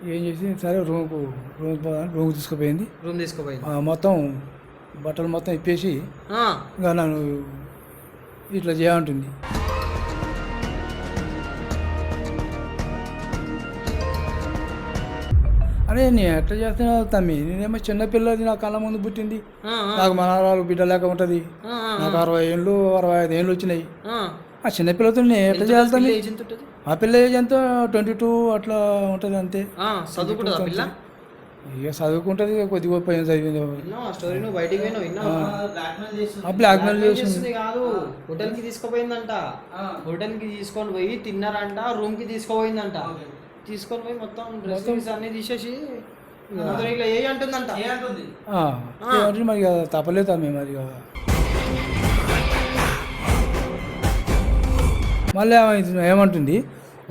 ఏం చేసి సరే రూమ్ తీసుకుపోయింది. మొత్తం బట్టలు మొత్తం ఇప్పేసి ఇంకా నన్ను ఇట్లా చేయంటుంది. అరే నేను ఎట్లా చేస్తున్నావు తమ్మి, నేనేమో చిన్నపిల్లది నా కళ్ళ ముందు పుట్టింది, నాకు మనవరాలు బిడ్డ లేక ఉంటుంది, నాకు 65 ఏళ్ళు వచ్చినాయి. ఆ చిన్నపిల్లతో నేను ఎట్లా చేస్తాను? ఆ పిల్ల ఏజ్ ఎంత 22 అట్లా ఉంటుంది అంతే. ఇక చదువుకుంటుంది, కొద్ది గొప్ప ఏం చదివింది. బ్లాక్మెయిల్ చేసింది కాదు, హోటల్ కి తీసుకుపోయిందంట. హోటల్ కి తీసుకొని పోయి తిన్నారంట, రూమ్ కి తీసుకుపోయిందంట. తీసుకొని పోయి మొత్తం డ్రెస్ అన్ని తీసేసి ఇలా ఏ అంటుందంట. మరి తప్పలేదు మేము మరి. మళ్ళీ ఏమంటుంది,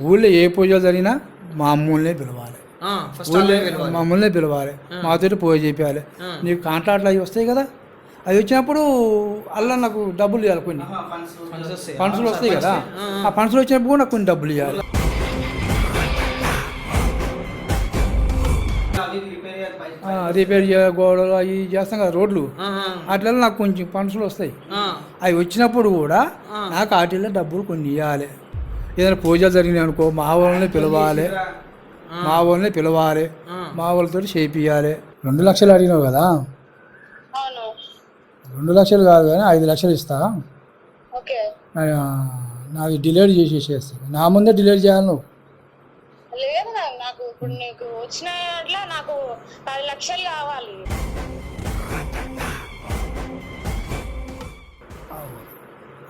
ఊళ్ళో ఏ పూజలు జరిగినా మా అమ్మల్నే పిలవాలి, మమ్మల్నే పిలవాలి, మాతో పూజ చేయాలి. నీకు కాంట్రాక్ట్లు అవి వస్తాయి కదా, అవి వచ్చినప్పుడు అలా నాకు డబ్బులు ఇవ్వాలి, కొన్ని ఫండ్స్లు వస్తాయి కదా, ఆ ఫండ్స్లు వచ్చినప్పుడు కూడా నాకు కొన్ని డబ్బులు ఇవ్వాలి. రిపేర్ గోడలు అవి చేస్తాం కదా, రోడ్లు, అట్లా నాకు కొంచెం ఫండ్స్లు వస్తాయి. అవి వచ్చినప్పుడు కూడా నాకు వాటిల్లో డబ్బులు కొన్ని ఇవ్వాలి. ఏదైనా పూజలు జరిగినాయి అనుకో, మా వాళ్ళని పిలవాలి, మా వాళ్ళతో చేపియాలి. 2 లక్షలు అడిగినావు కదా, 2 లక్షలు కాదు కానీ 5 లక్షలు ఇస్తా, నాది డిలీట్ చేసేసేస్తా. నా ముందే డిలీట్ చేయాలి నువ్వు. లేదు నాకు ఇప్పుడు నీకు వచ్చిన నాకు 10 లక్షలు కావాలి.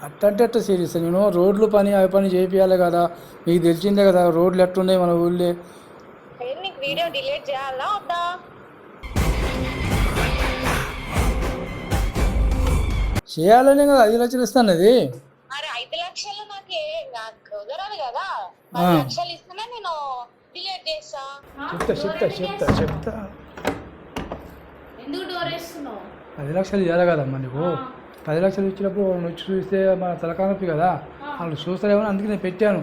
అట్టంటే అట్ట సీరియస్, నేను రోడ్లు పని అవి పని చేపియాలి కదా, మీకు తెలిసిందే కదా రోడ్లు ఎట్లున్నాయి మన ఊళ్ళో. నీకు వీడియో డిలీట్ చేయాలా వద్దా? చేయాలనే కదా 5 లక్షలు ఇస్తాను. అది 5 లక్షలు నాకు కుదరదు కదా, 10 లక్షలు ఇస్తేనే నేను డిలీట్ చేస్తా. చెప్తా ఎందుకు డోర్ వేస్తున్నావు? 10 లక్షలు ఇవ్వాలి కదమ్మా నీకు. 10 లక్షలు ఇచ్చినప్పుడు వచ్చి చూస్తే మన తలకానొప్పి కదా, వాళ్ళు చూస్తారేమో, అందుకే నేను పెట్టాను.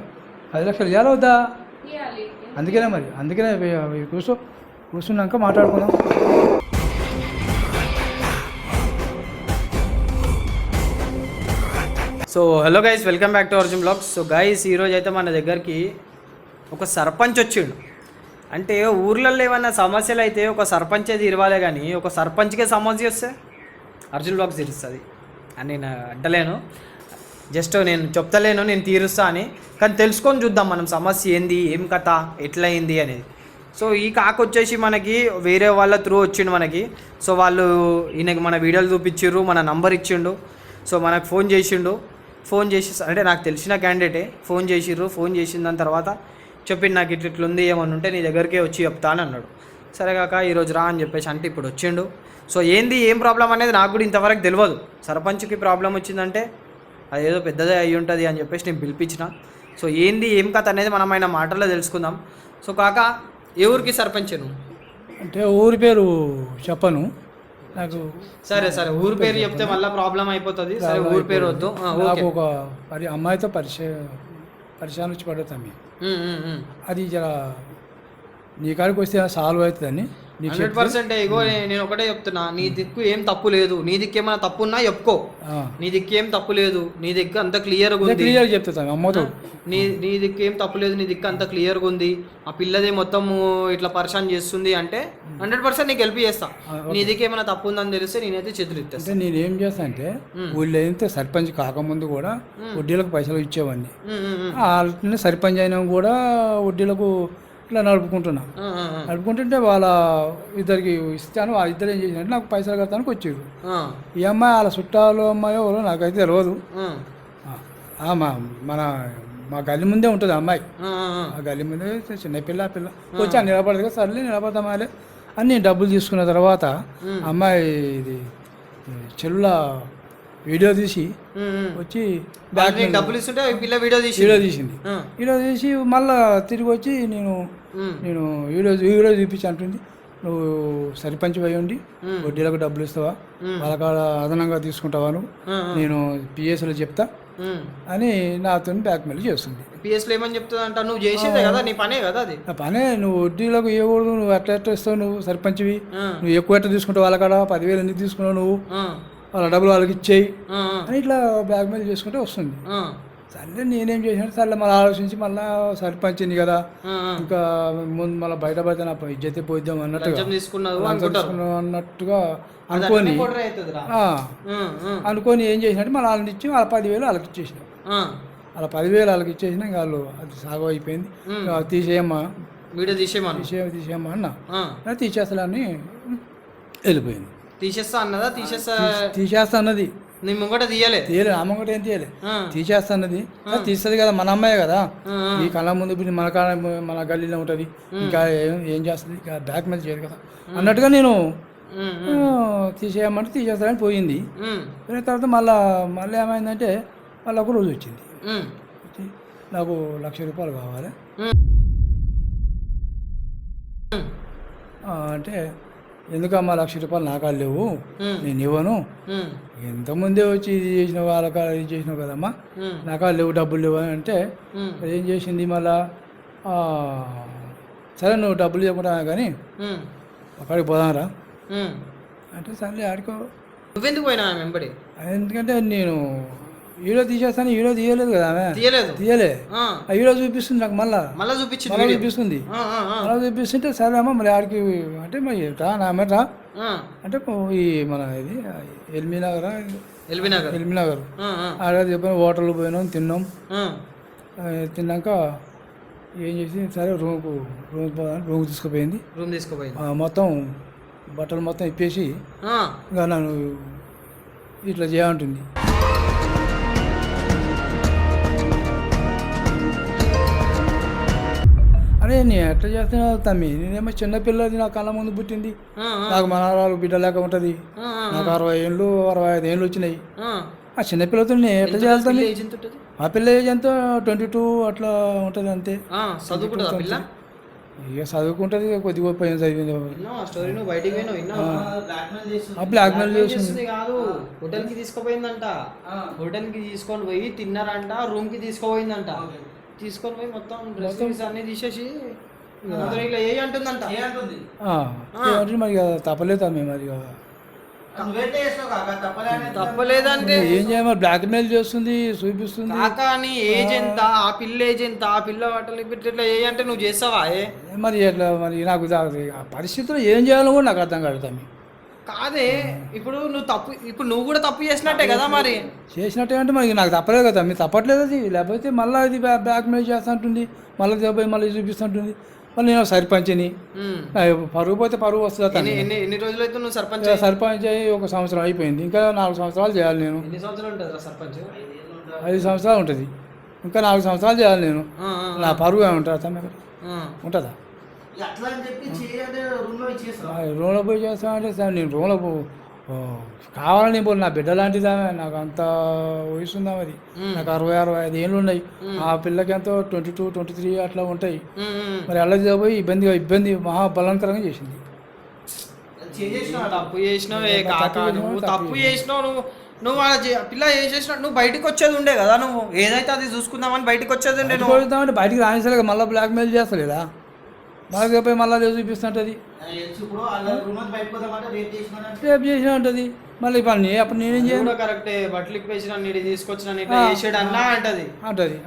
10 లక్షలు ఇవ్వాలి వద్దా? అందుకనే కూర్చున్నాక మాట్లాడుకుందాం. So hello guys, welcome back to Arjun blogs. So guys, ఈరోజు అయితే మన దగ్గరికి ఒక సర్పంచ్ వచ్చిండు. అంటే ఊర్లలో ఏమైనా సమస్యలు అయితే ఒక సర్పంచే తీరవాలే, కానీ ఒక సర్పంచ్కే సమస్య వస్తే అర్జున్ బ్లాగ్స్ తీరుస్తుంది అని నేను అంటలేను, జస్ట్ నేను చెప్తలేను నేను తీరుస్తా అని. కానీ తెలుసుకొని చూద్దాం మనం సమస్య ఏంది, ఏం కథ, ఎట్లా అయింది అనేది. సో ఈ కాకు వచ్చేసి మనకి వేరే వాళ్ళ త్రూ వచ్చిండు మనకి. సో వాళ్ళు ఈయనకి మన వీడియోలు చూపించిర్రు, మన నంబర్ ఇచ్చిండు. సో మనకు ఫోన్ చేసి అంటే నాకు తెలిసిన క్యాండిడేటే ఫోన్ చేసిన దాని తర్వాత చెప్పిండు, నాకు ఇట్లుంది, ఏమన్నా ఉంటే నీ దగ్గరికే వచ్చి చెప్తా అని అన్నాడు. సరే కాక ఈరోజు రా అని చెప్పేసి అంటే ఇప్పుడు వచ్చిండు. సో ఏం ప్రాబ్లం అనేది నాకు కూడా ఇంతవరకు తెలియదు. సర్పంచ్కి ప్రాబ్లం వచ్చిందంటే అదేదో పెద్దదే అయి ఉంటుంది అని చెప్పేసి నేను పిలిపించిన. సో ఏం కథ అనేది మనం ఆయన మాటల్లో తెలుసుకుందాం. సో కాక ఏ ఊరికి సర్పంచ్ నువ్వు? అంటే ఊరి పేరు చెప్పను నాకు. సరే ఊరి పేరు చెప్తే మళ్ళీ ప్రాబ్లం అయిపోతుంది. సరే ఊరి పేరు వద్దు. నాకు ఒక అమ్మాయితో పరిచయం వచ్చి పడుతుంది. అది జర నీ కాడికి వస్తే సాల్వ్ అవుతుందని 100%. ఇగో నేను ఒకటే చెప్తున్నా, నీ దిక్కు ఏం తప్పు లేదు, నీ దిక్కు ఏమైనా తప్పు ఉన్నా చెప్పుకో. నీ దిక్కు ఏం తప్పు లేదు, నీ దిక్కు అంత క్లియర్గా ఉంది. క్లియర్ చెప్తాను అమ్మతో, నీ దిక్కు ఏం తప్పు లేదు, నీ దిక్కు అంత క్లియర్గా ఉంది. ఆ పిల్లదే మొత్తం ఇట్లా పరిశాన్ చేస్తుంది అంటే 100% నీకు హెల్ప్ చేస్తా. నీ దిక్కు ఏమైనా తప్పు ఉందని తెలిస్తే నేనైతే చేతులు ఇస్తాను. అంటే నేను ఏం చేస్తా అంటే ఊళ్ళో అయితే సర్పంచ్ కాకముందు కూడా వడ్డీలకు పైసలు ఇచ్చేవాడిని. వాళ్ళని సర్పంచ్ అయినా కూడా వడ్డీలకు ఇట్లా నడుపుకుంటుంటే వాళ్ళ ఇద్దరికి ఇస్తాను. వాళ్ళ ఇద్దరు ఏం చేసినట్టు నాకు పైసలు కడతానికి వచ్చారు. ఈ అమ్మాయి వాళ్ళ చుట్టాలు అమ్మాయి ఎవరో నాకైతే తెలియదు. మా గల్లి ముందే ఉంటుంది అమ్మాయి. ఆ గల్లి ముందే చిన్నపిల్ల వచ్చి నిలబడదు కదా, సర్లే నిలబడతామాలే అని నేను డబ్బులు తీసుకున్న తర్వాత అమ్మాయి ఇది చెల్లుల వీడియో తీసి వచ్చి డబ్బులు ఇస్తుంటే పిల్ల వీడియో తీసింది. వీడియో తీసి మళ్ళీ తిరిగి వచ్చి నేను వీడియో చూపించి అంటుంది, నువ్వు సర్పంచ్ అయి ఉండి వడ్డీలకు డబ్బులు ఇస్తావా, వాళ్ళ కాడ అదనంగా తీసుకుంటావా నువ్వు, నేను పిఎస్లో చెప్తా అని నాతో బ్లాక్మెయిల్ చేస్తుంది. పిఎస్లో ఏమని చెప్తుంది అంట, నువ్వు చేసేదే కదా, నీ పనే కదా అది. నా పనే, నువ్వు వడ్డీలకు ఇవ్వకూడదు, నువ్వు ఎట్లా ఇస్తావు, నువ్వు సర్పంచ్వి, నువ్వు ఎక్కువ ఎట్లా తీసుకుంటావు, వాళ్ళ కాడ 10,000 ఎందుకు తీసుకున్నావు నువ్వు, వాళ్ళ డబ్బులు వాళ్ళకి ఇచ్చేయి అని ఇట్లా బ్లాక్మెయిల్ చేసుకుంటే వస్తుంది. సరే నేనేం చేసినా సరే మళ్ళీ ఆలోచించి మళ్ళీ సర్పంచ్ని కదా, ఇంకా ముందు మళ్ళీ బయటపడితే నా ఇజ్జతే పోయిద్దాం అన్నట్టుగా అనుకొని ఏం చేసినట్టు మళ్ళీ వాళ్ళని ఇచ్చి వాళ్ళ 10,000 వాళ్ళకి ఇచ్చేసిన. అలా 10,000 వాళ్ళకి ఇచ్చేసిన ఇంకా వాళ్ళు అది సాగు అయిపోయింది. తీసేయమ్మా వీడియో తీసేయమ్మా అన్న తీసేస్తానని వెళ్ళిపోయింది. తీసేస్తా అన్నదా? తీసేస్తా అన్నది. నీ ముంగట తీయలే ఆ ముంగట ఏం తీయలే, తీసేస్తా అన్నది. తీస్తుంది కదా, మన అమ్మాయి కదా, ఈ కళ్ళ ముందు ఇప్పుడు మన గల్లీలో ఉంటుంది, ఇంకా ఏం చేస్తుంది, ఇంకా బ్యాక్ మీద చేయదు కదా అన్నట్టుగా నేను తీసేయమంటే తీసేస్తానని పోయింది. పోయిన తర్వాత మళ్ళీ ఏమైందంటే మళ్ళీ ఒక రోజు వచ్చింది, నాకు 1,00,000 రూపాయలు కావాలి అంటే, ఎందుకమ్మా 1,00,000 రూపాయలు నా కాళ్ళు లేవు, నేను ఇవ్వను, ఎంతమందే వచ్చి ఇది చేసినావు, వాళ్ళ కాడ ఇది చేసినావు కదమ్మా, నా కాళ్ళు లేవు, డబ్బులు లేవు అని అంటే ఏం చేసింది మళ్ళా, సరే నువ్వు డబ్బులు ఇవ్వకుండా కానీ అక్కడికి పోదాంరా అంటే, సరే ఆడుకో. నువ్వెందుకు పోయినా వెంబడి? ఎందుకంటే నేను హీరో తీసేస్తాను, హీరో తీయలేదు కదా ఆమె, తీయలే, ఆ హీరో చూపిస్తుంది నాకు, మళ్ళీ చూపిస్తుంది. అలా చూపిస్తుంటే సరే అమ్మ మరి ఆడికి అంటే మరి నా రా అంటే ఈ మన ఇది ఎల్బీనగర్ ఆడ చెప్పిన హోటల్ పోయినాం, తిన్నాం. తిన్నాక ఏం చేసి సరే రూమ్ తీసుకుపోయింది. మొత్తం బట్టలు మొత్తం ఇప్పేసి ఇంకా నన్ను ఇట్లా చేయంటుంది. అరే నేను ఎట్లా చేస్తున్నావు తమ్మి, నేనేమో చిన్నపిల్లది, నా కళ్ళ ముందు పుట్టింది, నాకు మనవరాలు బిడ్డ లేక ఉంటుంది, నాకు 65 ఏళ్ళు వచ్చినాయి. ఆ చిన్నపిల్లతో నేను ఎట్లా చేస్తాను, ఆ పిల్ల ఏజ్ ఎంతో 22 అట్లా ఉంటుంది అంతే. ఇక చదువుకుంటుంది, కొద్దిగా పోయిన చదివింది. బ్లాక్మెయిల్ చేస్తుంది కాదు, హోటల్ కి తీసుకుపోయిందంట, హోటల్ కి తీసుకొని పోయి తిన్నారంట, రూమ్ కి తీసుకుపోయిందంట, తీసుకొని పోయి మొత్తం డ్రెస్ అన్ని తీసేసి ఇట్లా ఏ అంటుందంట. మరి తప్పలేదు మేము, మరి తప్పలేదంటే ఏం చేయాలి, బ్లాక్మెయిల్ చేస్తుంది, చూపిస్తుంది. కానీ ఏజ్ ఎంత, ఆ పిల్ల ఏజ్ ఎంత, ఆ పిల్ల బట్టలు ఇట్లా ఏ అంటే నువ్వు చేస్తావా? మరి ఎట్లా, మరి నాకు పరిస్థితుల్లో ఏం చేయాలో కూడా నాకు అర్థం కాదు. కాదే, ఇప్పుడు నువ్వు కూడా తప్పు చేసినట్టే కదా, మరి చేసినట్టే అంటే మరి నాకు తప్పలేదు కదా, మీరు తప్పట్లేదు అది, లేకపోతే మళ్ళీ అది బ్లాక్మెయిల్ చేస్తుంటుంది, మళ్ళీ పోయి మళ్ళీ చూపిస్తుంటుంది. మళ్ళీ నేను సర్పంచ్ని, పరువు పోతే పరువు వస్తుంది. ఎన్ని రోజులు అయితే నువ్వు సర్పంచ్ అయ్యి 1 సంవత్సరం అయిపోయింది, ఇంకా 4 సంవత్సరాలు చేయాలి నేను. ఎన్ని సంవత్సరాలు ఉంటుంది సర్పంచ్? 5 సంవత్సరాలు ఉంటుంది, ఇంకా 4 సంవత్సరాలు చేయాలి నేను. నా పరువు ఏముంటుంది తమ్మి, ఉంటుందా? రూమ్లో పోయి చేస్తామంటే నేను రూమ్లో కావాలని పోయి, నా బిడ్డ లాంటిదా, నాకు అంత వయసు ఉందా, మరి నాకు 60-65 ఏళ్ళు ఉన్నాయి, ఆ పిల్లకి ఎంతో 22-23 అట్లా ఉంటాయి. మరి అలా పోయి ఇబ్బంది మహా బలవంకరంగా చేసింది. తప్పు చేసినావే కాక, నువ్వు తప్పు చేసినావు, నువ్వు పిల్ల ఏం చేసినావు, నువ్వు బయటకు వచ్చేది ఉండే కదా, నువ్వు ఏదైతే అది చూసుకుందామని బయటకు వచ్చేది ఉండే. నువ్వు బయటికి రానిసరిగా మళ్ళీ బ్లాక్మెయిల్ చేస్తలేదా, మళ్ళీ పోయి మళ్ళీ చూపిస్తుంటుంది, రేపు చేసిన ఉంటుంది. మళ్ళీ పని అప్పుడు నేనేం చేయాలి, కరెక్టే, బట్టలు ఇప్పేసిన తీసుకొచ్చిన అన్నా అంటది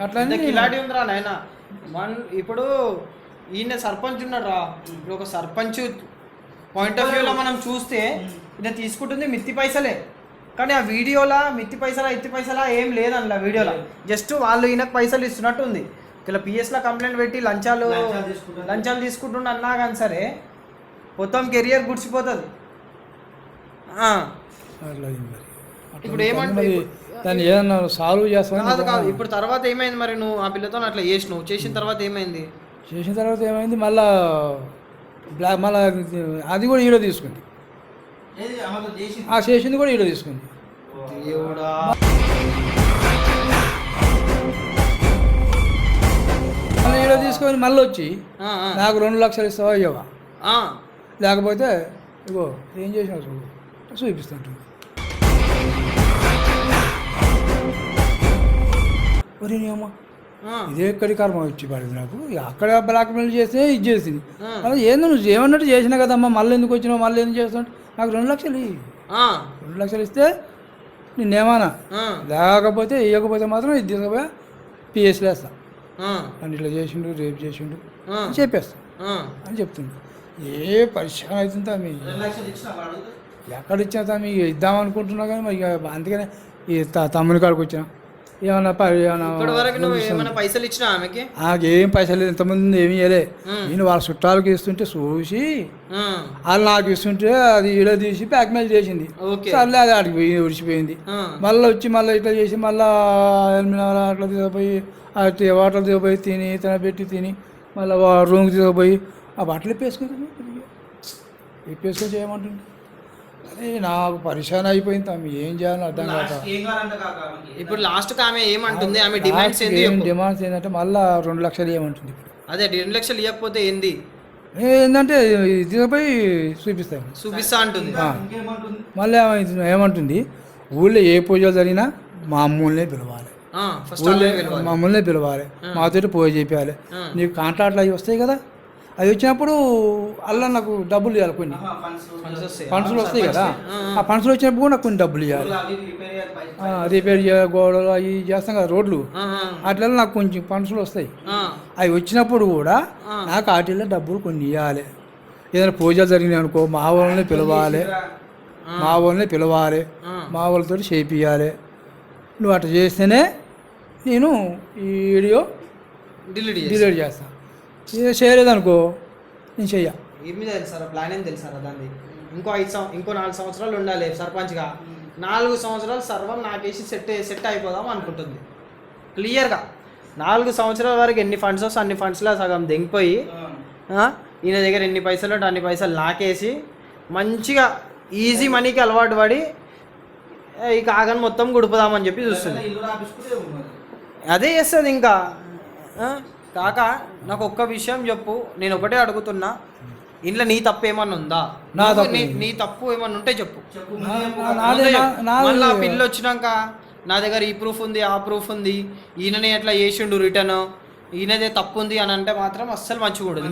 అట్లా ఇలాంటి ఉందిరా నాయన. ఇప్పుడు ఈయన సర్పంచ్ ఉన్నాడు రా, ఇప్పుడు ఒక సర్పంచ్ పాయింట్ ఆఫ్ వ్యూలో మనం చూస్తే ఈయన తీసుకుంటుంది మిత్తి పైసలే, కానీ ఆ వీడియోలా మిత్తి పైసలా ఏం లేదన్న వీడియోలో, జస్ట్ వాళ్ళు ఈయనకు పైసలు ఇస్తున్నట్టు ఉంది. ఇలా పిఎస్లో కంప్లైంట్ పెట్టి లంచాలు తీసుకుంటుండ అన్నా కానీ సరే మొత్తం కెరియర్ గుడిచిపోతుంది. ఇప్పుడు ఏమంటే దాన్ని ఏదన్నా సాల్వ్ చేస్తాను కాదు. ఇప్పుడు తర్వాత ఏమైంది మరి, నువ్వు ఆ పిల్లతో అట్లా చేసిన తర్వాత ఏమైంది? మళ్ళా అది కూడా హీరో తీసుకుంది, చేసింది కూడా హీరో తీసుకుంది. దేవుడా, మళ్ళీ హీరో తీసుకొని మళ్ళీ వచ్చి నాకు 2 లక్షలు ఇస్తావా ఇవ్వవా లేకపోతే ఇగో ఏం చేసినా చూడు చూపిస్తుంటుంది. ఒరే అమ్మ ఇదే ఎక్కడి కర్మ వచ్చి పడింది నాకు. అక్కడ బ్లాక్ మెయిల్ చేస్తే ఇది చేసింది. అలా ఏందో నువ్వు ఏమన్నట్టు చేసినా కదమ్మా, మళ్ళీ ఎందుకు వచ్చినావు, మళ్ళీ ఎందుకు చేస్తున్నావు, నాకు 2 లక్షలు 2 లక్షలు ఇస్తే నిన్నేమన్నా, లేకపోతే ఇవ్వకపోతే మాత్రం ఇది తీసుకుపోయా పిఎస్లో వేస్తా అని ఇట్లా చేసిండు, రేపు చేసిండు చెప్పేస్తా అని చెప్తుండు. ఏ పరిశ్రమ అవుతుందా మీ ఎక్కడ ఇచ్చినా తమ్మి ఇద్దామనుకుంటున్నా కానీ మరి అందుకనే ఈ తమ్ముని కాడికి వచ్చిన ఏమన్నా పైసలు ఇచ్చినా ఆమెకి నాకేం పైసలు లేదు, ఇంతమంది ఏమి ఇవ్వలే. నేను వాళ్ళ చుట్టాలకి ఇస్తుంటే చూసి వాళ్ళు నాకు ఇస్తుంటే అది ఈడ తీసి ప్యాక్ మెయిల్ చేసింది. సర్లే అది ఆడికి పోయి విడిచిపోయింది. మళ్ళీ వచ్చి మళ్ళీ ఇట్లా చేసి మళ్ళీ అట్లా తీసుకుపోయి వాటర్ తీసుకుపోయి తిని పెట్టి తిని మళ్ళీ రూమ్కి తీసుకుపోయి ఆ బట్టలు ఇప్పేసుకొని చేయమంటుంది. అదే నాకు పరిశాన్ అయిపోయింది తమ్మి, ఏం చేయాలో అర్థం కాక. ఇప్పుడు లాస్ట్ ఆమె ఏమంటుంది, ఆమె డిమాండ్స్ ఏంటంటే మళ్ళీ 2 లక్షలు ఇవ్వమంటుంది. ఇప్పుడు అదే 2 లక్షలు ఇవ్వకపోతే ఏంది ఏంటంటే తీసుకుపోయి చూపిస్తా అంటుంది. మళ్ళీ ఏమంటుంది, ఊళ్ళో ఏ పూజలు జరిగినా మా అమ్ముల్నే పిలవాలి, మమ్మల్ని పిలవాలి, మాతో పూజ చేయాలి. నీకు కాంట్రాక్ట్లు అవి వస్తాయి కదా, అవి వచ్చినప్పుడు అలా నాకు డబ్బులు ఇవ్వాలి, కొన్ని ఫండ్స్లు వస్తాయి కదా, ఆ ఫండ్స్లు వచ్చినప్పుడు కూడా నాకు కొన్ని డబ్బులు ఇవ్వాలి. రిపేర్ గోడలు అవి చేస్తాం కదా రోడ్లు, వాటిలో నాకు కొంచెం ఫండ్స్లు వస్తాయి. అవి వచ్చినప్పుడు కూడా నాకు వాటిల్లో డబ్బులు కొన్ని ఇవ్వాలి. ఏదైనా పూజలు జరిగినాయి అనుకో మా వాళ్ళని పిలవాలి, మా వాళ్ళతో చేపియాలి. నువ్వు అట్లా చేస్తేనే నేను ఈ వీడియో డిలీట్ చేస్తాను. చేయలేదనుకో నేను చెయ్య. ఏమి తెలుసారా ప్లాన్ ఏం తెలుసారా దాన్ని, ఇంకో 4 సంవత్సరాలు ఉండాలి సర్పంచ్గా. 4 సంవత్సరాలు సర్వం నాకేసి సెట్ అయిపోదాం అనుకుంటుంది క్లియర్గా. 4 సంవత్సరాల వరకు ఎన్ని ఫండ్స్ వస్తే అన్ని ఫండ్స్లో సగం దిగిపోయి ఈయన దగ్గర ఎన్ని పైసలు ఉంటే అన్ని పైసలు నాకేసి మంచిగా ఈజీ మనీకి అలవాటు పడి ఈ కాగని మొత్తం గుడుపుదామని చెప్పి చూస్తుంది. అదే చేస్తుంది ఇంకా. కాక నాకు ఒక్క విషయం చెప్పు, నేను ఒకటే అడుగుతున్నా, ఇంట్లో నీ తప్పు ఏమన్నా ఉందా? నీ తప్పు ఏమన్నా ఉంటే చెప్పు. మళ్ళీ పిల్లలు వచ్చినాక నా దగ్గర ఈ ప్రూఫ్ ఉంది ఆ ప్రూఫ్ ఉంది, ఈయననే ఎట్లా చేసిండు రిటర్న్, ఈయనదే తప్పు ఉంది అని అంటే మాత్రం అస్సలు మంచిగా ఉండదు.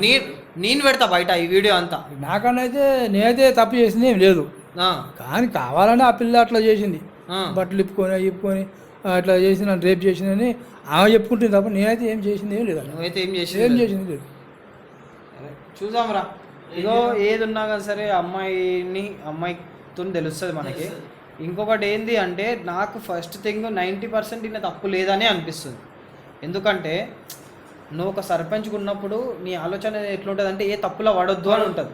నేను పెడతా బయట ఈ వీడియో అంతా. నాకనైతే నేనైతే తప్పు చేసింది ఏం లేదు, కానీ కావాలని ఆ పిల్ల అట్లా చేసింది, బట్టలు ఇప్పుకొని అట్లా చేసి నన్ను రేపు చేసిందని ఆమె చెప్పుకుంటుంది తప్ప నేనైతే ఏం చేసింది ఏం లేదు. నువ్వైతే ఏం చేసింది లేదు. చూద్దాంరా, ఇగో ఏది ఉన్నా కానీ సరే అమ్మాయితో తెలుస్తుంది మనకి. ఇంకొకటి ఏంది అంటే నాకు ఫస్ట్ థింగ్ 90% ఇన్న తప్పు లేదని అనిపిస్తుంది. ఎందుకంటే నువ్వు ఒక సర్పంచ్గా ఉన్నప్పుడు నీ ఆలోచన ఎట్లుంటుంది అంటే ఏ తప్పులో పడొద్దు అని ఉంటుంది.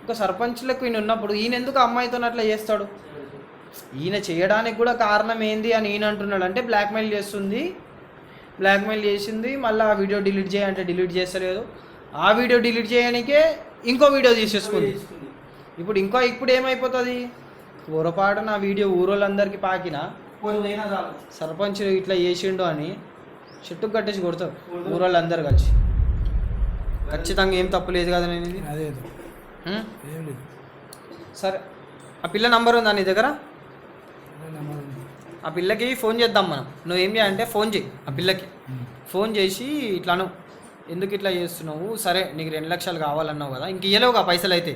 ఒక సర్పంచ్లకు ఈయన ఉన్నప్పుడు ఈయన ఎందుకు అమ్మాయితో అట్లా చేస్తాడు? ఈయన చేయడానికి కూడా కారణం ఏంది అని ఈయన అంటున్నాడు. అంటే బ్లాక్మెయిల్ చేసింది. మళ్ళీ ఆ వీడియో డిలీట్ చేయాలంటే డిలీట్ చేస్తలేదు. ఆ వీడియో డిలీట్ చేయడానికే ఇంకో వీడియో తీసేసుకుంది. ఇప్పుడు ఏమైపోతుంది, పొరపాటు నా వీడియో ఊరోళ్ళందరికీ పాకినా సర్పంచ్ ఇట్లా చేసిండు అని చెట్టుకు కట్టేసి కొడతారు ఊరోళ్ళందరూ కలిసి. ఖచ్చితంగా ఏం తప్పు లేదు కదా నేను ఇది. సరే, ఆ పిల్ల నంబర్ ఉందా నీ దగ్గర? ఆ పిల్లకి ఫోన్ చేద్దాం మనం. నువ్వు ఏం చేయాలంటే ఫోన్ చేయి ఆ పిల్లకి. ఫోన్ చేసి ఇట్లాను ఎందుకు ఇట్లా చేస్తున్నావు, సరే నీకు 2 లక్షలు కావాలన్నావు కదా, ఇంక ఇవ్వలేవుగా పైసలు అయితే.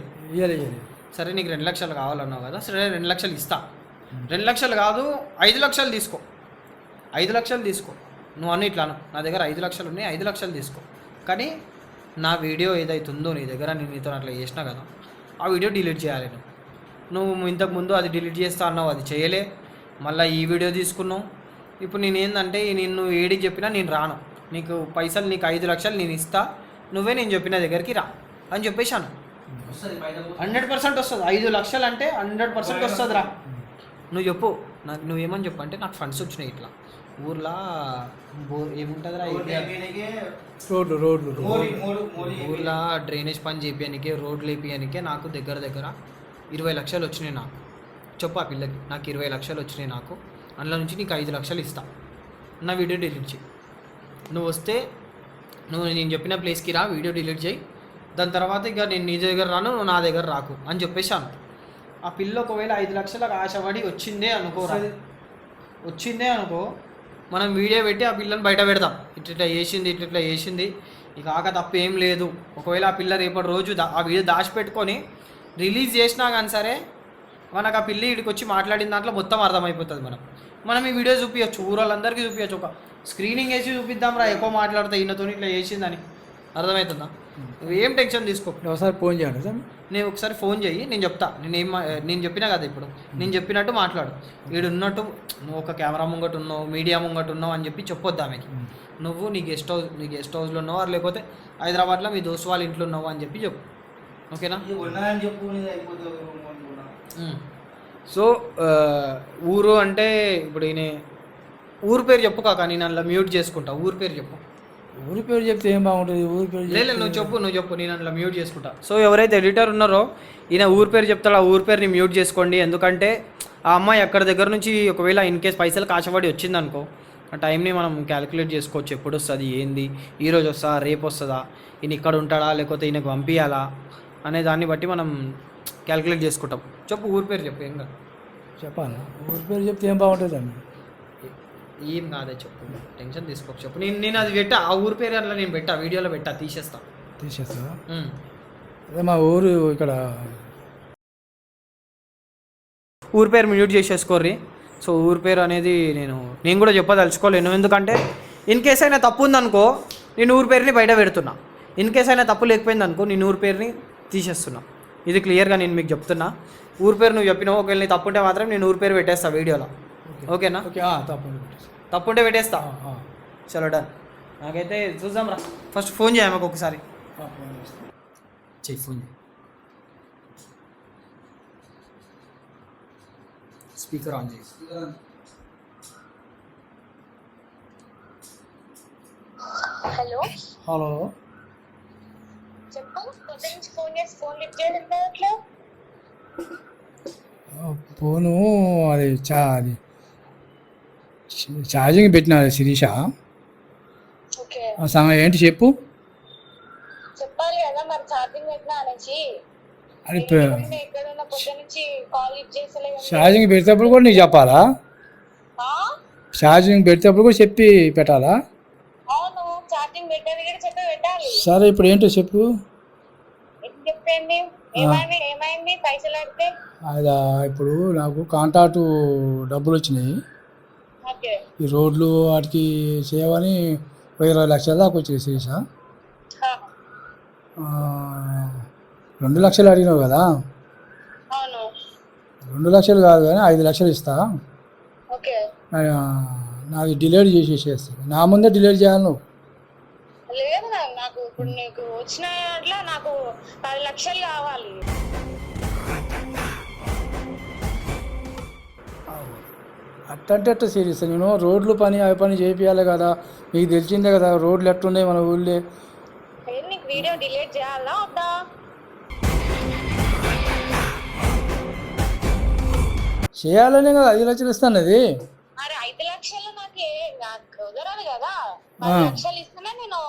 సరే నీకు 2 లక్షలు కావాలన్నావు కదా, సరే 2 లక్షలు ఇస్తా. 2 లక్షలు కాదు 5 లక్షలు తీసుకో. 5 లక్షలు తీసుకో. నువ్వు అన్న ఇట్లాను నా దగ్గర 5 లక్షలు ఉన్నాయి, 5 లక్షలు తీసుకో. కానీ నా వీడియో ఏదైతుందో నీ దగ్గర నేను నీతో అట్లా చేసినా కదా, ఆ వీడియో డిలీట్ చేయాలి. నువ్వు ఇంతకుముందు అది డిలీట్ చేస్తా అన్నావు, అది చేయలే. మళ్ళీ ఈ వీడియో తీసుకున్నావు. ఇప్పుడు నేను ఏంటంటే నేను ఏడికి చెప్పినా నేను రాను, నీకు పైసలు నీకు 5 లక్షలు నేను ఇస్తా, నువ్వే నేను చెప్పిన దగ్గరికి రా అని చెప్పేశాను. 100% వస్తుంది. 5 లక్షలు అంటే 100% వస్తుంది రా. నువ్వు చెప్పు, నువ్వేమని చెప్పు అంటే నాకు ఫండ్స్ వచ్చినాయి ఇట్లా ఊర్లో ఏముంటుందిరా రోడ్లు ఊర్లో డ్రైనేజ్ పని చేపియానికే రోడ్లు వేపియానికే నాకు దగ్గర 20 లక్షలు వచ్చినాయి. నాకు చెప్పు ఆ పిల్లకి నాకు 20 లక్షలు వచ్చినాయి, నాకు అందులో నుంచి నీకు 5 లక్షలు ఇస్తా, నా వీడియో డిలీట్ చేయి. నువ్వు వస్తే నేను చెప్పిన ప్లేస్కి రా, వీడియో డిలీట్ చేయి, దాని తర్వాత ఇక నేను నీ దగ్గర రాను, నువ్వు నా దగ్గర రాకు అని చెప్పేసాను. ఆ పిల్ల ఒకవేళ 5 లక్షలకు ఆశపడి వచ్చిందే అనుకో, మనం వీడియో పెట్టి ఆ పిల్లని బయట పెడతాం, ఇట్లా చేసింది ఇక ఆక తప్పు ఏం లేదు. ఒకవేళ ఆ పిల్ల రేపటి రోజు ఆ వీడియో దాచిపెట్టుకొని రిలీజ్ చేసినా కానీ సరే, మనకు ఆ పిల్లి ఇక్కడికి వచ్చి మాట్లాడిన దాంట్లో మొత్తం అర్థమైపోతుంది. మనం ఈ వీడియో చూపించచ్చు, ఊరోళ్ళందరికీ చూపించచ్చు. ఒక స్క్రీనింగ్ వేసి చూపిద్దాం రా, ఎక్కువ మాట్లాడితే ఈయనతో ఇట్లా చేసిందని అర్థమవుతుందా? ఏం టెన్షన్ తీసుకో. ఒకసారి ఫోన్ చేయండి సార్. నేను ఒకసారి ఫోన్ చేయి, నేను చెప్తా. నేను చెప్పినా కదా ఇప్పుడు, నేను చెప్పినట్టు మాట్లాడు. వీడు ఉన్నట్టు నువ్వు ఒక కెమెరా ముంగట ఉన్నావు, మీడియా ముంగట ఉన్నావు అని చెప్పి చెప్పొద్దు ఆమెకి. నువ్వు నీ గెస్ట్ హౌస్లో ఉన్నావు, లేకపోతే హైదరాబాద్లో మీ దోస్తు వాళ్ళ ఇంట్లో ఉన్నావు అని చెప్పి చెప్పు. ఓకేనా? సో ఊరు అంటే ఇప్పుడు ఈయన ఊరు పేరు చెప్పు కాక, నేను అందులో మ్యూట్ చేసుకుంటా. ఊరు పేరు చెప్పు. ఊరి పేరు చెప్తే ఏం బాగుంటుంది? ఊరి పేరు లేదు నువ్వు చెప్పు, నేను అందులో మ్యూట్ చేసుకుంటా. సో ఎవరైతే ఎడిటర్ ఉన్నారో ఈయన ఊరు పేరు చెప్తాడో ఆ ఊరు పేరుని మ్యూట్ చేసుకోండి. ఎందుకంటే ఆ అమ్మాయి అక్కడ దగ్గర నుంచి ఒకవేళ ఇన్ కేస్ పైసలు కాశపడి వచ్చిందనుకో, ఆ టైంని మనం క్యాలిక్యులేట్ చేసుకోవచ్చు. ఎప్పుడు వస్తుంది, ఏంది, ఈరోజు వస్తుందా, రేపు వస్తుందా, ఈయన ఇక్కడ ఉంటాడా లేకపోతే ఈయనకు పంపించాలా అనే దాన్ని బట్టి మనం క్యాలిక్యులేట్ చేసుకుంటాం. చెప్పు, ఊరి పేరు చెప్పు. ఏం కాదు, చెప్పాలా? ఊరి పేరు చెప్తే ఏం బాగుంటుంది అండి? ఏం కాదే చెప్పు, టెన్షన్ తీసుకోక చెప్పు. నేను అది పెట్టా, ఆ ఊరి పేరు అట్లా నేను పెట్టా, వీడియోలో పెట్టా, తీసేస్తా. అదే మా ఊరు ఇక్కడ. ఊరి పేరు మ్యూట్ చేసేసుకోర్రి. సో ఊరి పేరు అనేది నేను కూడా చెప్పదలుచుకోలేను. ఎందుకంటే ఇన్ కేస్ అయినా తప్పు ఉందనుకో, నేను ఊరి పేరుని బయట పెడుతున్నా. ఇన్ కేస్ అయినా తప్పు లేకపోయింది అనుకో, నేను ఊరి పేరుని తీసేస్తున్నా. ఇది క్లియర్గా నేను మీకు చెప్తున్నా. ఊరి పేరు నువ్వు చెప్పినావు, ఒకవేళ నీ తప్పు ఉంటే మాత్రం నేను ఊరి పేరు పెట్టేస్తా వీడియోలో. ఓకేనా? తప్పుంటే పెట్టేస్తా. చలో డన్. నాకైతే చూద్దాం రా. ఫస్ట్ ఫోన్ చేయ మాకు ఒకసారి. చెయ్యి, ఫోన్ చేయి. స్పీకర్ ఆన్ చేయి. హలో హలో, చెప్పు. కొత్త నుంచి ఫోన్ చేసి ఫోన్ లిఫ్ట్ చేయలేదు అట్లా. ఫోను అది ఛార్జింగ్ పెట్టిన శిరీష. ఓకే, ఏంటి చెప్పు. చెప్పాలి కదా మరి, ఛార్జింగ్ పెట్టినా అనేసి. అది ఎక్కడున్న పొద్దు నుంచి కాల్ లిఫ్ట్ చేసలేదు. ఛార్జింగ్ పెట్టేటప్పుడు కూడా నీకు చెప్పాలా? ఛార్జింగ్ పెట్టేటప్పుడు కూడా చెప్పి పెట్టాలా? అవును, ఛార్జింగ్ పెట్టేది కూడా చెప్పి పెట్టాలి. సరే, ఇప్పుడు ఏంటో చెప్పు. చెప్పండి, ఏమైంది పైసలు అడితే? అదా, ఇప్పుడు నాకు కాంట్రాక్టు డబ్బులు వచ్చినాయి. ఈ రోడ్లు వాటికి చేయమని 20 లక్షల దాకా వచ్చేసి శిరీష. 2 లక్షలు అడిగినావు కదా? 2 లక్షలు కాదు కానీ 5 లక్షలు ఇస్తా. నాది డిలీట్ చేసేసేస్తా. నా ముందే డిలీట్ చేయాలి నువ్వు. లేదు నాకు ఇప్పుడు నీకు వచ్చిన నాకు 10 లక్షలు కావాలి. అట్ట సీరియస్. నేను రోడ్లు పని అవి పని చేయించాలి కదా, మీకు తెలిసిందే కదా రోడ్లు ఎట్లున్నాయి మన ఊళ్ళో. నీకు వీడియో డిలీట్ చేయాలా వద్దా? చేయాలనే కదా 5 లక్షలు ఇస్తాను. అది మరి 5 లక్షలు నాకు కుదరదు కదా. 10 లక్షలు ఇస్తేనే నేను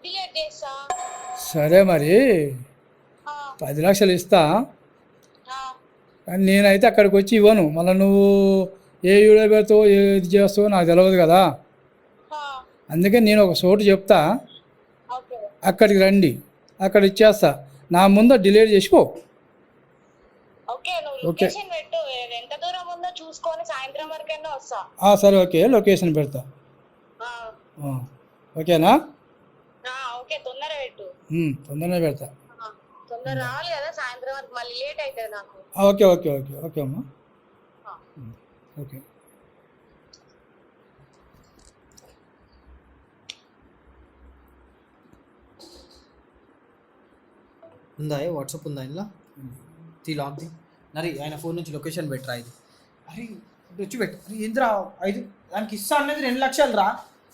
డిలీట్ చేస్తా. సరే మరి 10 లక్షలు ఇస్తా, కానీ నేనైతే అక్కడికి వచ్చి ఇవ్వను. మళ్ళీ నువ్వు ఏ వీడియో పెడతావో ఏది చేస్తావో నాకు తెలియదు కదా. అందుకే నేను ఒక చోటు చెప్తా, అక్కడికి రండి, అక్కడ ఇచ్చేస్తా. నా ముందు డిలీట్ చేసిపో. ఓకే, ఎంత దూరం ఉందో చూసుకొని సాయంత్రం వరకైనా వస్తా. సరే, ఓకే, లొకేషన్ పెడతా. ఓకేనా? ఓకే, తొందరగా పెట్టు. తొందరగా పెడతా. తొందర రావాలి కదా, సాయంత్రం వరకు మళ్ళీ లేట్ అవుతుంది నాకు. ఓకే ఓకే ఓకే ఓకే అమ్మా. ఓకే. ఉందా వాట్సాప్ ఉందా ఇలా? లాక్ది మరి ఆయన ఫోన్ నుంచి లొకేషన్ పెట్టరా. ఇది అరే వచ్చి పెట్టు. అరే ఏంద్రా 5 దానికి ఇస్తా అనేది 2 లక్షలు రా.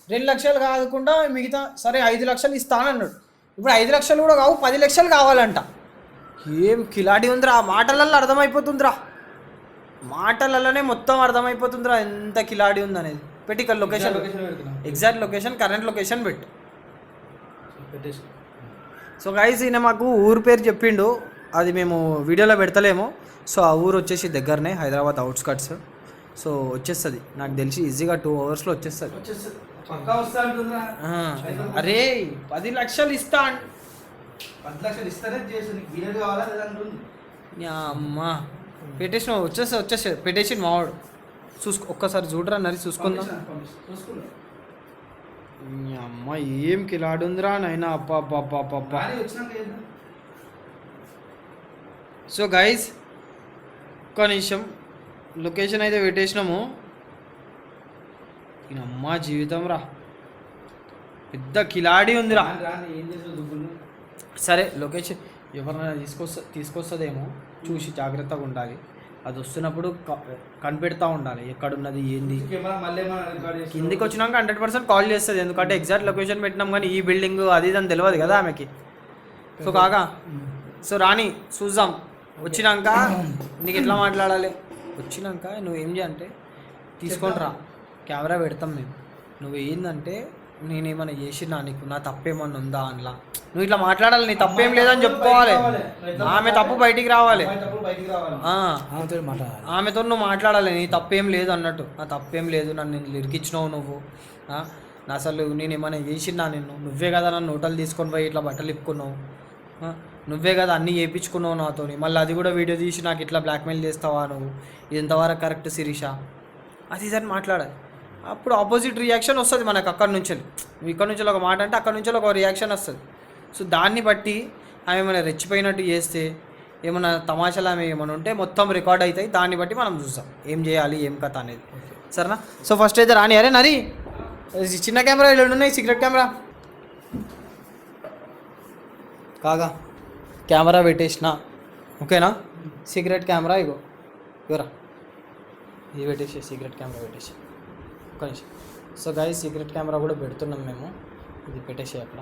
2 లక్షలు కాకుండా మిగతా సరే 5 లక్షలు ఇస్తానన్నాడు. ఇప్పుడు 5 లక్షలు కూడా కావు, 10 లక్షలు కావాలంట. ఏం కిలాడి ఉందిరా, మాటలలో అర్థమైపోతుందిరా, మాటలలోనే మొత్తం అర్థమైపోతుందిరా ఎంత కిలాడి ఉంది అనేది. పెట్టి ఇక్కడ location, exact location, current location పెట్టు. సో గైస్ ఈయన మాకు ఊరు పేరు చెప్పిండు, అది మేము వీడియోలో పెడతలేము. సో ఆ ఊరు వచ్చేసి దగ్గరనే హైదరాబాద్ అవుట్స్కట్స్. సో వచ్చేస్తుంది నాకు తెలిసి ఈజీగా 2 అవర్స్లో వచ్చేస్తుంది. అరే 10 లక్షలు ఇస్తా 10 లక్షలు ఇస్తానే చేసి నీకు వీడియో కావాలా లేదా అంటుంది. అమ్మా పెట్టేసిన వచ్చేసి పెట్టేసి మావాడు ఒక్కసారి చూడరా నరి చూసుకుందాం. అమ్మ ఏం కిలాడుందిరా నైనా అబ్బా అబ్బా అబ్బా అబ్బా. సో గైస్ ఒక్క నిమిషం లొకేషన్ అయితే పెట్టేసినాము. అమ్మ జీవితం రా పెద్ద కిలాడి ఉందిరా. సరే లొకేషన్ ఎవరైనా తీసుకొస్తుందేమో చూసి జాగ్రత్తగా ఉండాలి. అది వస్తున్నప్పుడు కనిపెడతా ఉండాలి ఎక్కడున్నది ఏంది. కిందికి వచ్చినాక 100% కాల్ చేస్తుంది, ఎందుకంటే ఎగ్జాక్ట్ లొకేషన్ పెట్టినాం కానీ ఈ బిల్డింగ్ అది ఇది అని తెలియదు కదా ఆమెకి. సో కాగా సో రాని చూద్దాం. వచ్చినాక నీకు ఎట్లా మాట్లాడాలి, వచ్చినాక నువ్వేం చేయంటే తీసుకొని రా, కెమెరా పెడతాం మేము. నువ్వు ఏంటంటే నేనేమన్నా చేసినా నీకు నా తప్పేమన్నా ఉందా అందులో నువ్వు ఇట్లా మాట్లాడాలి. నీ తప్పేం లేదని చెప్పుకోవాలి, ఆమె తప్పు బయటికి రావాలి, ఆమెతో నువ్వు మాట్లాడాలి. నీ తప్పేం లేదు అన్నట్టు, నా తప్పేం లేదు, నన్ను ఇరికిచ్చినావు నువ్వు, నా అసలు నేను ఏమైనా చేసినా నువ్వే కదా నన్ను హోటల్ తీసుకొని పోయి ఇట్లా బట్టలు ఇప్పుకున్నావు, నువ్వే కదా అన్నీ చేయించుకున్నావు నాతో, మళ్ళీ అది కూడా వీడియో తీసి నాకు ఇట్లా బ్లాక్మెయిల్ చేస్తావా నువ్వు, ఇది ఎంతవరకు కరెక్ట్ శిరీష, అది ఇదని మాట్లాడాలి. అప్పుడు ఆపోజిట్ రియాక్షన్ వస్తుంది మనకు అక్కడి నుంచి. నువ్వు ఇక్కడ నుంచి ఒక మాట అంటే అక్కడి నుంచి ఒక రియాక్షన్ వస్తుంది. సో దాన్ని బట్టి ఆమె ఏమైనా రెచ్చిపోయినట్టు చేస్తే ఏమైనా తమాషాలు ఆమె ఏమైనా ఉంటే మొత్తం రికార్డ్ అవుతాయి. దాన్ని బట్టి మనం చూస్తాం ఏం చేయాలి ఏం కథ అనేది, సరేనా? సో ఫస్ట్ అయితే రాని. అరే నరి చిన్న కెమెరా ఇలా ఉన్నాయి, సీక్రెట్ కెమెరా కాగా కెమెరా పెట్టేసిన ఓకేనా. సీక్రెట్ కెమెరా ఇగో ఇవరా, ఇది పెట్టేసి సీక్రెట్ కెమెరా పెట్టేసి కొంచెం. సో గైస్ సీక్రెట్ కెమెరా కూడా పెడుతున్నాం మేము, ఇది పెట్టేసి అక్కడ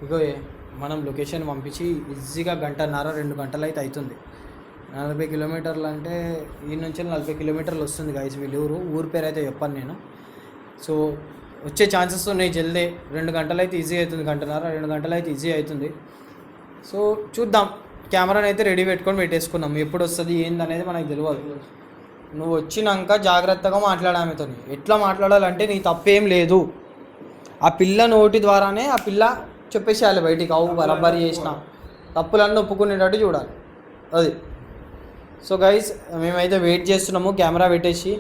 ఇగో. మనం లొకేషన్ పంపించి ఈజీగా 1.5-2 గంటలు అయితే అవుతుంది. 40 కిలోమీటర్లు అంటే ఈ నుంచి 40 కిలోమీటర్లు వస్తుంది గైస్ వీళ్ళు ఊరు పేరు అయితే చెప్పాను నేను. సో వచ్చే ఛాన్సెస్ ఉన్నాయి జల్దీ. 2 గంటలు అయితే ఈజీ అవుతుంది, 1.5-2 గంటలు అయితే ఈజీ అవుతుంది. సో చూద్దాం. కెమెరాని అయితే రెడీ పెట్టుకొని పెట్టేసుకున్నాం, ఎప్పుడు వస్తుంది ఏందనేది మనకు తెలియదు. నువ్వు వచ్చినాక జాగ్రత్తగా మాట్లాడామెతో. ఎట్లా మాట్లాడాలంటే నీ తప్పేం లేదు, ఆ పిల్ల నోటి ద్వారానే ఆ పిల్ల చెప్పేసేయాలి బయటికి, అవు బరాబరి చేసిన తప్పులన్నీ ఒప్పుకునేటట్టు చూడాలి అది. సో గైస్ మేమైతే వెయిట్ చేస్తున్నాము, కెమెరా పెట్టేసి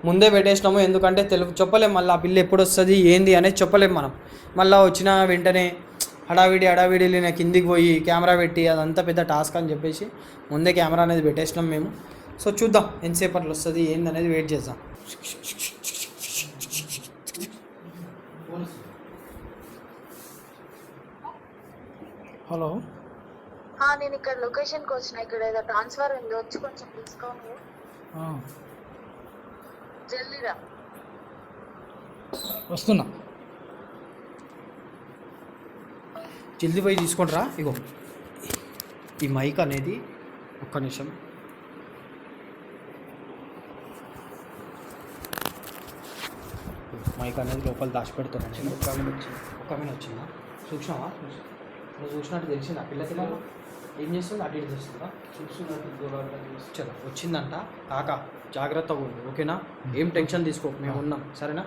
ముందే పెట్టేసినాము. ఎందుకంటే చెప్పలేము మళ్ళీ ఆ పిల్ల ఎప్పుడు వస్తుంది ఏంది అనేది చెప్పలేము మనం. మళ్ళీ వచ్చిన వెంటనే హడావిడి నేను కిందికి పోయి కెమెరా పెట్టి అదంతా పెద్ద టాస్క్ అని చెప్పేసి ముందే కెమెరా అనేది పెట్టేసినాం మేము. సో చూద్దాం ఎంతసేపట్లో వస్తుంది ఏందనేది వెయిట్ చేద్దాం. హలో, నేను ఇక్కడ లొకేషన్కి వచ్చిన, ఇక్కడ ఏదో ట్రాన్స్ఫర్ ఉంది, వచ్చి కొంచెం తీసుకోండి జల్దీరా. వస్తున్నా, జల్దీ పోయి తీసుకుంటారా. ఇగో ఈ మైక్ అనేది ఒక్క నిమిషం, మైక్ అనేది లోపల దాచిపెడుతున్నాను. ఒక ఆమె వచ్చిందా చూసినావా? నువ్వు చూసినట్టు తెలిసింది ఆ పిల్లకి వాళ్ళు ఏం చేస్తుంది, అటు ఇటు చేస్తుందా చలో వచ్చిందంట. కాక జాగ్రత్తగా ఉంది ఓకేనా, ఏం టెన్షన్ తీసుకో, మేము ఉన్నాం సరేనా.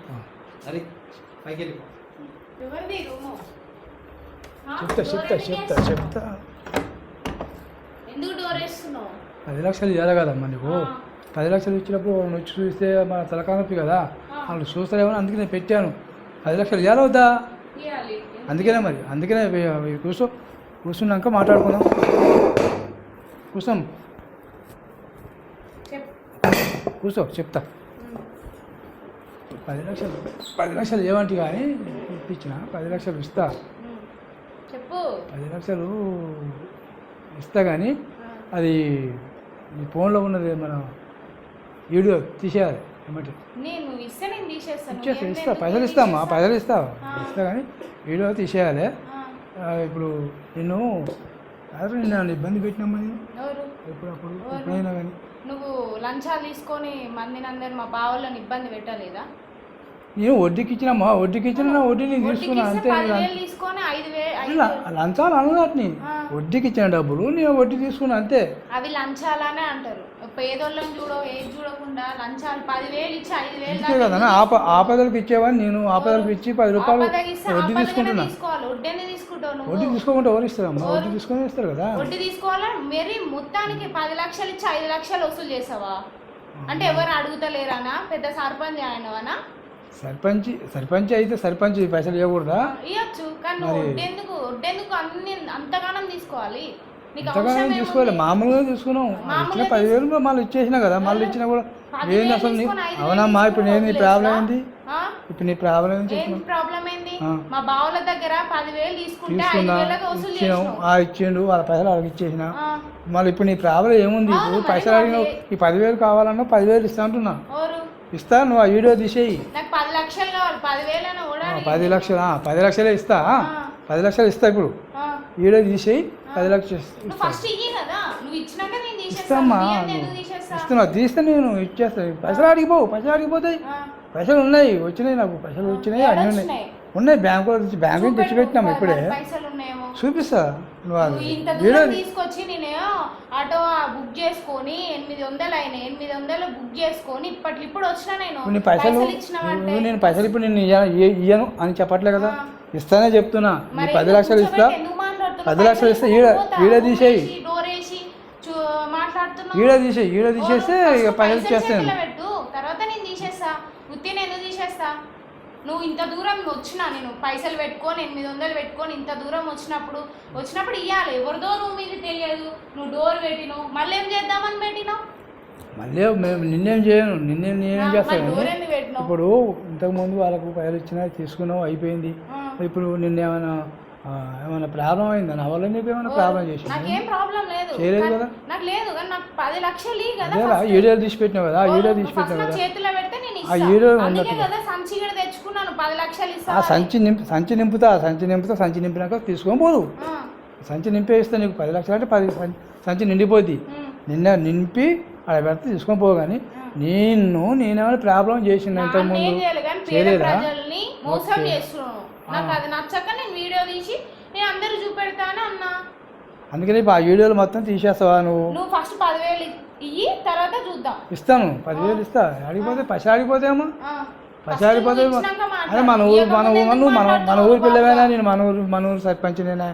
సరే పైకి వెళ్ళి చెప్తా. ఎందుకు డోర్ వేస్తున్నావు? 10 లక్షలు ఇవ్వాలి కదమ్మా నీకు. 10 లక్షలు ఇచ్చినప్పుడు నువ్వు వచ్చి చూస్తే మన తలకానొప్పి కదా, వాళ్ళు చూస్తారేమో అందుకే నేను పెట్టాను. 10 లక్షలు ఇవ్వాలి వద్దా? అందుకనే మరి, అందుకనే కూర్చున్నాక మాట్లాడుకుందాం. కూర్చో చెప్తా. 10 లక్షలు ఏమంటే కానీ ఇప్పించిన 10 లక్షలు ఇస్తా. చెప్పు. 10 లక్షలు ఇస్తా కానీ అది ఈ ఫోన్లో ఉన్నది మన వీడియో తీసేయాలి ఏమంటే. నేను ఇస్తే నేను తీసేస్తాను. ఇస్తా, పైసలు ఇస్తామా, పైసలు ఇస్తా కానీ వీడియో తీసేయాలి. ఇప్పుడు నిన్ను నన్ను ఇబ్బంది పెట్టినామని ఎప్పుడప్పుడు ఎప్పుడైనా కానీ నువ్వు లంచాలు తీసుకొని మందిని అందరు మా బావలను ఇబ్బంది పెట్టలేదా? నేను వడ్డీకి ఇచ్చినమ్మా, వడ్డీకి ఇచ్చిన వడ్డీ నేను తీసుకున్నా అంతే. 10,000 తీసుకొని 5,000 ఇలా లంచాలు అనగాటిని వడ్డీకి ఇచ్చిన డబ్బులు నేను వడ్డీ తీసుకున్నా అంతే. అవి లంచాలనే అంటారు. పేదోళ్ళని ఏది చూడకుండా లంచాలు 10,000 ఇచ్చి 5,000 అంతే కదా, ఆపదలకు ఇచ్చేవాడిని నేను. ఆపదలకు ఇచ్చి 10 రూపాయలు వడ్డీ తీసుకుంటున్నా. తీసుకోవాలి. వడ్డీని తీసుకుంటావు నువ్వు. వడ్డీ తీసుకోకుండా ఎవరు ఇస్తారమ్మా? వడ్డీ తీసుకొని ఇస్తారు కదా. వడ్డీ తీసుకోవాలా మరి మొత్తానికి 10 లక్షలు ఇచ్చి 5 లక్షలు వసూలు చేసావా? అంటే ఎవరు అడుగుతలేరానా? పెద్ద సర్పంచ్ ఆయనవానా? సర్పంచ్ అయితే సర్పంచ్ పైసలు ఇవ్వకూడదా? ఇవ్వచ్చు, కానీ నువ్వు వడ్డేందుకు అన్ని అంతగానం తీసుకోవాలి? నీకు అంతగానే అవసరం తీసుకోవాలి, ఏముంది? మామూలుగా తీసుకున్నాం. ఇచ్చిన 10,000 మళ్ళీ ఇచ్చేసినా కదా, మళ్ళీ ఇచ్చినా కూడా 10,000 ఏంది అసలు తీసుకొని 5,000 అవునమ్మా. ఇప్పుడు నేను నీ ప్రాబ్లం ఏంది? ఆ? ఇప్పుడు నీ ప్రాబ్లం ఏంది ఏం చెప్పు. ప్రాబ్లం ఏంది? ఆ. మా బావుల దగ్గర 10,000 తీసుకుంటే తీసుకున్నా, 5,000 వసూలు ఇచ్చినాం, చేసినావు. ఇచ్చిండు, వాళ్ళ పైసలు వాళ్ళకి ఇచ్చేసిన. ఆ. మళ్ళీ ఇప్పుడు నీ ప్రాబ్లం ఏముంది? అవును, ఇప్పుడు మరి పైసలు అడిగినావు, ఈ 10,000 కావాలన్నా 10,000 ఇస్తా అంటున్నా. ఎవరు? ఇస్తా, నువ్వు ఆ వీడియో తీసేయి. నాకు 10 లక్షలు కావాలి. 10,000 అయినా కూడా 10 లక్షలు 10 లక్షలే ఇస్తా. 10 లక్షలు ఇస్తా. ఇప్పుడు వీడియో తీసేయి, 10 లక్షలు నువ్వు ఇస్తా. ఫస్ట్ ఇయ్యి కదా, నువ్వు ఇచ్చినాక నేను ఇస్తామ్మా, ఇస్తున్నా, తీస్తే నేను ఇచ్చేస్తాను. పైసలు అడిగిపోతాయి. పైసలు ఉన్నాయి, వచ్చినాయి, నాకు పైసలు వచ్చినాయి, అన్నీ ఉన్నాయి. బ్యాంకు నుంచి తెచ్చిపెట్టినాము ఇప్పుడే. పైసలు ఉన్నాయేమో చూపిస్తా. నువ్వు అది నువ్వు ఇంత వీడియో దూరం తీసుకొచ్చి నేను ఆటో బుక్ చేసుకొని 800 అయినాయి. 800 బుక్ చేసుకొని ఇప్పుడు వచ్చినా నేను. నీ పైసలు ఇచ్చినావంటే నేను పైసలు ఇప్పుడు నేను ఇయ్యను అని చెప్పట్లే కదా, ఇస్తానే చెప్తున్నా. నీ 10 లక్షలు ఇస్తా. 10 లక్షలు ఇస్తా. వీడియో తీసేయి, వీడియో తీసేస్తే ఇక పైసలు ఇచ్చేస్తాను. పెట్టు, తర్వాత నేను తీసేస్తా. ఉత్తిని ఎందుకు తీసేస్తా? నువ్వు ఇంత దూరం వచ్చినా నేను పైసలు పెట్టుకొని 800 పెట్టుకొని ఇంత దూరం వచ్చినప్పుడు ఇవ్వాలి. ఎవరిదో నువ్వు మీద తెలియదు, నువ్వు డోర్ పెట్టినావు, మళ్ళీ ఏం చేద్దామని పెట్టినావు? మళ్ళీ నిన్నేం చేయను, నేనేం చేస్తాను. డోర్ ఎందుకు పెట్టినావు? ఇప్పుడు ఇంతకుముందు వాళ్ళకు పైసలు ఇచ్చినా తీసుకున్నావు, అయిపోయింది. ఇప్పుడు నిన్నేమైనా ప్రాబ్లం అయిందా? నా వల్ల నీకు ఏమైనా ప్రాబ్లం చేసి? నాకేం ప్రాబ్లం లేదు, చేయలేదు కదా. నాకు లేదు కానీ నాకు 10 లక్షలు కదా. వీడియోలు తీసి పెట్టినావు కదా, వీడియో తీసి పెట్టినావు కదా. చేతిలో పెడితే నేను ఆ వీడియో అందుకే కదా సంచి కూడా తెచ్చుకున్నాను. 10 లక్షలు ఆ ఇస్తా. సంచి నింపుతా. సంచి నింపినాక తీసుకొని పోదు. సంచి నింపే ఇస్తా నీకు. 10 లక్షలు అంటే 10 సంచి నిండిపోద్ది. నింపి అక్కడ పెడితే తీసుకొని పోవు. కానీ నేనేమైనా ప్రాబ్లం చేసింది ఇంతకుముందు చేయలేదా? మోసం చేస్తున్నాను. నాకు అది నచ్చక నేను వీడియో తీసి నేను అందరూ చూపెడతాను అన్నా. అందుకని ఆ వీడియోలు మొత్తం తీసేస్తావా నువ్వు? ఫస్ట్ 10,000 ఇయ్యి, తర్వాత చూద్దాం. ఇస్తాను, 10,000 ఇస్తా. అడిగిపోతే పైసలు అడిగిపోతేమో పైసలు అడిగిపోతే అదే మన ఊరు పిల్లవేనా? నేను మన ఊరు సర్పంచ్ నేనా?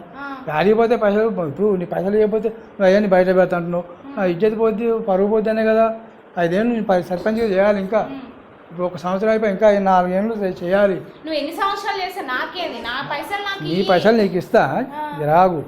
అడిగిపోతే పైసలు ఇప్పుడు నీ పైసలు ఇవ్వకపోతే నువ్వు అయ్యా నీ బయట పెడతా అంటున్నావు. నా ఇజ్జత్ పోద్ది, పరుగు పోద్ది అనే కదా. 5 ఏళ్ళు నేను సర్పంచ్గా చేయాలి. ఇంకా ఇప్పుడు 1 సంవత్సరం అయిపోయి ఇంకా 4 ఏళ్ళు చేయాలి. నువ్వు ఎన్ని సంవత్సరాలు చేస్తా నాకేంది? నా పైసలు నాకు నీ పైసలు నీకు ఇస్తా, రాగు.